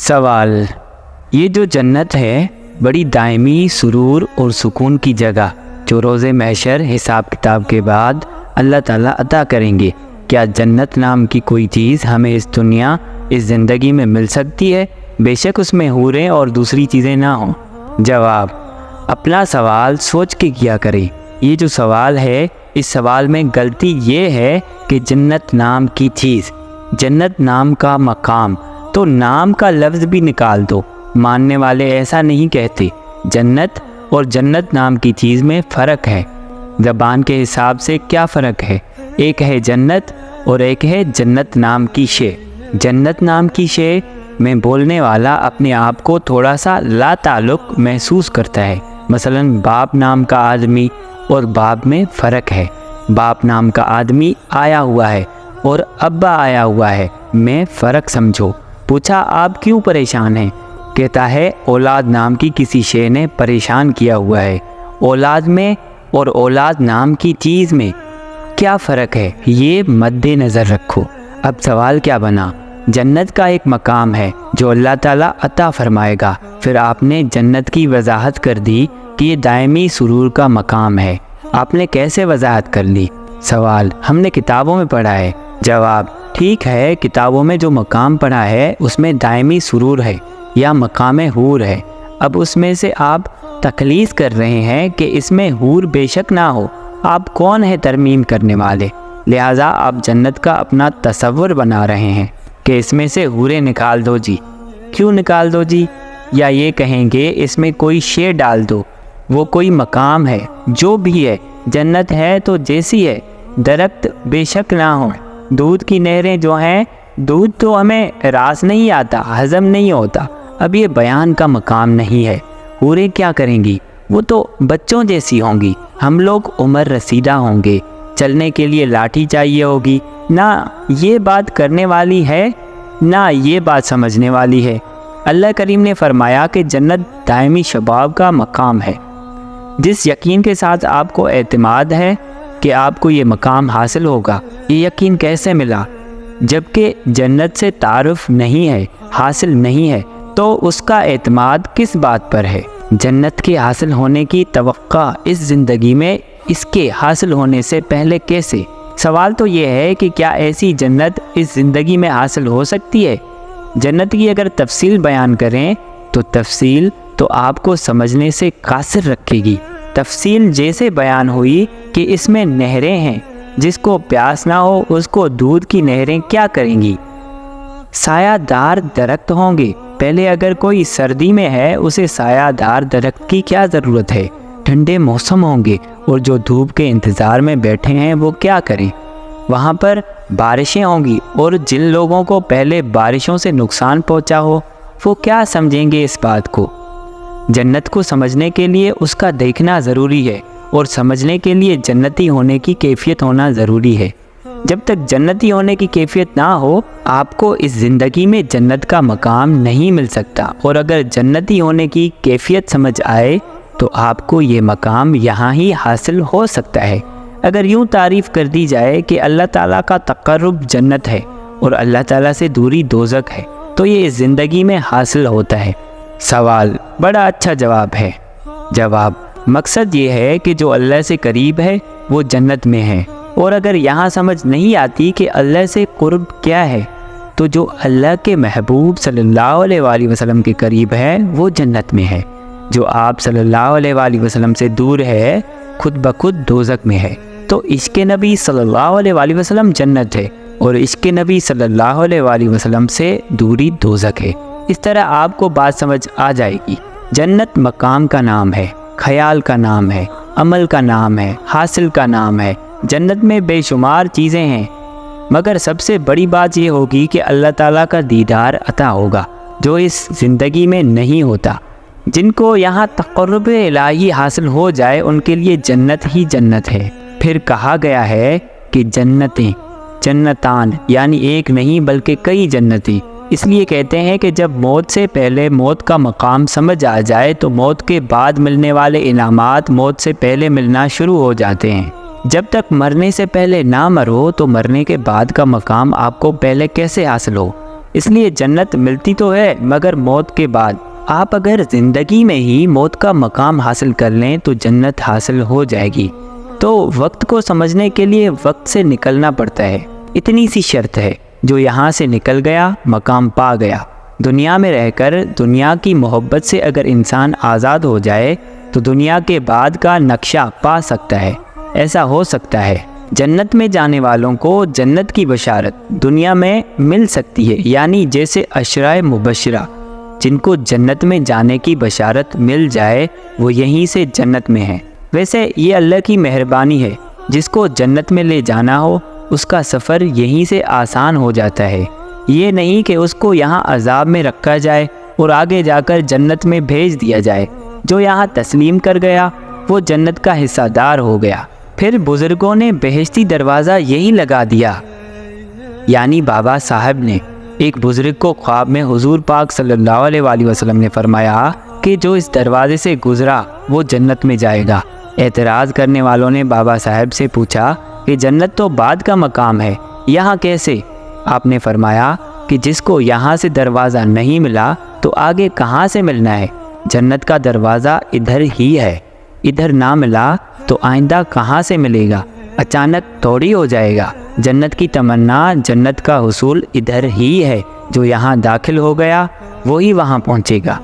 सवाल, ये जो जन्नत है बड़ी दायमी सुरूर और सुकून की जगह जो रोज़े महशर हिसाब किताब के बाद अल्लाह ताला अता करेंगे, क्या जन्नत नाम की कोई चीज़ हमें इस दुनिया इस ज़िंदगी में मिल सकती है, बेशक उसमें हूरें और दूसरी चीज़ें ना हों? जवाब, अपना सवाल सोच के किया करें। ये जो सवाल है, इस सवाल में गलती ये है कि जन्नत नाम की चीज़, जन्नत नाम का मकाम, तो नाम का लफ्ज़ भी निकाल दो। मानने वाले ऐसा नहीं कहते। जन्नत और जन्नत नाम की चीज़ में फ़र्क है। ज़बान के हिसाब से क्या फ़र्क है? एक है जन्नत और एक है जन्नत नाम की शे। जन्नत नाम की शे में बोलने वाला अपने आप को थोड़ा सा लाताल्लुक़ महसूस करता है। मसलन बाप नाम का आदमी और बाप में फ़र्क है। बाप नाम का आदमी आया हुआ है और अब्बा आया हुआ है, में फ़र्क समझो। पूछा, आप क्यों परेशान हैं? कहता है, औलाद नाम की किसी शे ने परेशान किया हुआ है। औलाद में और औलाद नाम की चीज़ में क्या फ़र्क है, ये मद्देनज़र रखो। अब सवाल क्या बना? जन्नत का एक मकाम है जो अल्लाह ताला अता फ़रमाएगा। फिर आपने जन्नत की वजाहत कर दी कि ये दायमी सुरूर का मकाम है। आपने कैसे वजाहत कर ली? सवाल, हमने किताबों में पढ़ा है। जवाब, ठीक है, किताबों में जो मकाम पढ़ा है उसमें दायमी सुरूर है या मकाम हूर है। अब उसमें से आप तखलीस कर रहे हैं कि इसमें हूर बेशक ना हो। आप कौन है तरमीम करने वाले? लिहाजा आप जन्नत का अपना तसव्वुर बना रहे हैं कि इसमें से हूरें निकाल दो जी। क्यों निकाल दो जी? या ये कहेंगे इसमें कोई शे डाल दो, वो कोई मकाम है। जो भी है, जन्नत है तो जैसी है। दरख्त बेशक ना हो, दूध की नहरें जो हैं, दूध तो हमें रास नहीं आता, हज़म नहीं होता। अब ये बयान का मकाम नहीं है। हूरें क्या करेंगी? वो तो बच्चों जैसी होंगी। हम लोग उम्र रसीदा होंगे, चलने के लिए लाठी चाहिए होगी। ना ये बात करने वाली है, ना ये बात समझने वाली है। अल्लाह करीम ने फरमाया कि जन्नत दायमी शबाब का मकाम है। जिस यकीन के साथ आपको एतमाद है कि आपको ये मकाम हासिल होगा, ये यकीन कैसे मिला? जबकि जन्नत से तारुफ नहीं है, हासिल नहीं है, तो उसका एतमाद किस बात पर है? जन्नत के हासिल होने की तवक्का इस ज़िंदगी में इसके हासिल होने से पहले कैसे? सवाल तो ये है कि क्या ऐसी जन्नत इस ज़िंदगी में हासिल हो सकती है? जन्नत की अगर तफसील बयान करें तो तफसील तो आपको समझने से कासिर रखेगी। तफसील जैसे बयान हुई कि इसमें नहरें हैं, जिसको प्यास ना हो उसको दूध की नहरें क्या करेंगी? सायादार दरख्त होंगे। पहले अगर कोई सर्दी में है, उसे सायादार दरख्त की क्या ज़रूरत है? ठंडे मौसम होंगे और जो धूप के इंतज़ार में बैठे हैं वो क्या करें? वहाँ पर बारिशें होंगी और जिन लोगों को पहले बारिशों से नुकसान पहुँचा हो वो क्या समझेंगे इस बात को? जन्नत को समझने के लिए उसका देखना ज़रूरी है और समझने के लिए जन्नती होने की कैफियत होना ज़रूरी है। जब तक जन्नती होने की कैफियत ना हो, आपको इस ज़िंदगी में जन्नत का मकाम नहीं मिल सकता। और अगर जन्नती होने की कैफियत समझ आए तो आपको ये मकाम यहाँ ही हासिल हो सकता है। अगर यूँ तारीफ़ कर दी जाए कि अल्लाह ताला का तक़र्रुब जन्नत है और अल्लाह ताला से दूरी दोज़ख है, तो ये इस ज़िंदगी में हासिल होता है। सवाल, बड़ा अच्छा जवाब है। जवाब, मकसद ये है कि जो अल्लाह से करीब है वो जन्नत में है। और अगर यहाँ समझ नहीं आती कि अल्लाह से कुर्ब क्या है, तो जो अल्लाह के महबूब सल्लल्लाहु अलैहि वसल्लम के करीब है वो जन्नत में है। जो आप सल्लल्लाहु अलैहि वसल्लम से दूर है, खुद ब खुद दोज़ख में है। तो इश्क़ नबी सल्लल्लाहु अलैहि वसल्लम जन्नत है और इश्क़ नबी सल्लल्लाहु अलैहि वसल्लम से दूरी दोज़ख है। इस तरह आपको बात समझ आ जाएगी। जन्नत मकाम का नाम है, ख्याल का नाम है, अमल का नाम है, हासिल का नाम है। जन्नत में बेशुमार चीज़ें हैं, मगर सबसे बड़ी बात यह होगी कि अल्लाह ताला का दीदार अता होगा, जो इस ज़िंदगी में नहीं होता। जिनको यहाँ तक़र्रुब इलाही हासिल हो जाए उनके लिए जन्नत ही जन्नत है। फिर कहा गया है कि जन्नतें, जन्नतान, यानी एक नहीं बल्कि कई जन्नतें। इसलिए कहते हैं कि जब मौत से पहले मौत का मकाम समझ आ जाए तो मौत के बाद मिलने वाले इनामात मौत से पहले मिलना शुरू हो जाते हैं। जब तक मरने से पहले ना मरो तो मरने के बाद का मकाम आपको पहले कैसे हासिल हो? اس لیے جنت ملتی تو ہے مگر موت کے بعد۔ آپ اگر زندگی میں ہی موت کا مقام حاصل کر لیں تو جنت حاصل ہو جائے گی۔ تو وقت کو سمجھنے کے لیے وقت سے نکلنا پڑتا ہے، اتنی سی شرط ہے۔ جو یہاں سے نکل گیا مقام پا گیا۔ دنیا میں رہ کر دنیا کی محبت سے اگر انسان آزاد ہو جائے تو دنیا کے بعد کا نقشہ پا سکتا ہے، ایسا ہو سکتا ہے۔ جنت میں جانے والوں کو جنت کی بشارت دنیا میں مل سکتی ہے، یعنی جیسے عشرۂ مبشرہ، جن کو جنت میں جانے کی بشارت مل جائے وہ یہیں سے جنت میں ہیں۔ ویسے یہ اللہ کی مہربانی ہے، جس کو جنت میں لے جانا ہو اس کا سفر یہیں سے آسان ہو جاتا ہے۔ یہ نہیں کہ اس کو یہاں عذاب میں رکھا جائے اور آگے جا کر جنت میں بھیج دیا جائے۔ جو یہاں تسلیم کر گیا وہ جنت کا حصہ دار ہو گیا۔ پھر بزرگوں نے بہشتی دروازہ یہی لگا دیا، یعنی بابا صاحب نے۔ ایک بزرگ کو خواب میں حضور پاک صلی اللہ علیہ وآلہ وسلم نے فرمایا کہ جو اس دروازے سے گزرا وہ جنت میں جائے گا۔ اعتراض کرنے والوں نے بابا صاحب سے پوچھا کہ جنت تو بعد کا مقام ہے، یہاں کیسے؟ آپ نے فرمایا کہ جس کو یہاں سے دروازہ نہیں ملا تو آگے کہاں سے ملنا ہے؟ جنت کا دروازہ ادھر ہی ہے، ادھر نہ ملا تو آئندہ کہاں سے ملے گا؟ اچانک تھوڑی ہو جائے گا۔ جنت کی تمنا، جنت کا حصول ادھر ہی ہے۔ جو یہاں داخل ہو گیا وہی وہاں پہنچے گا۔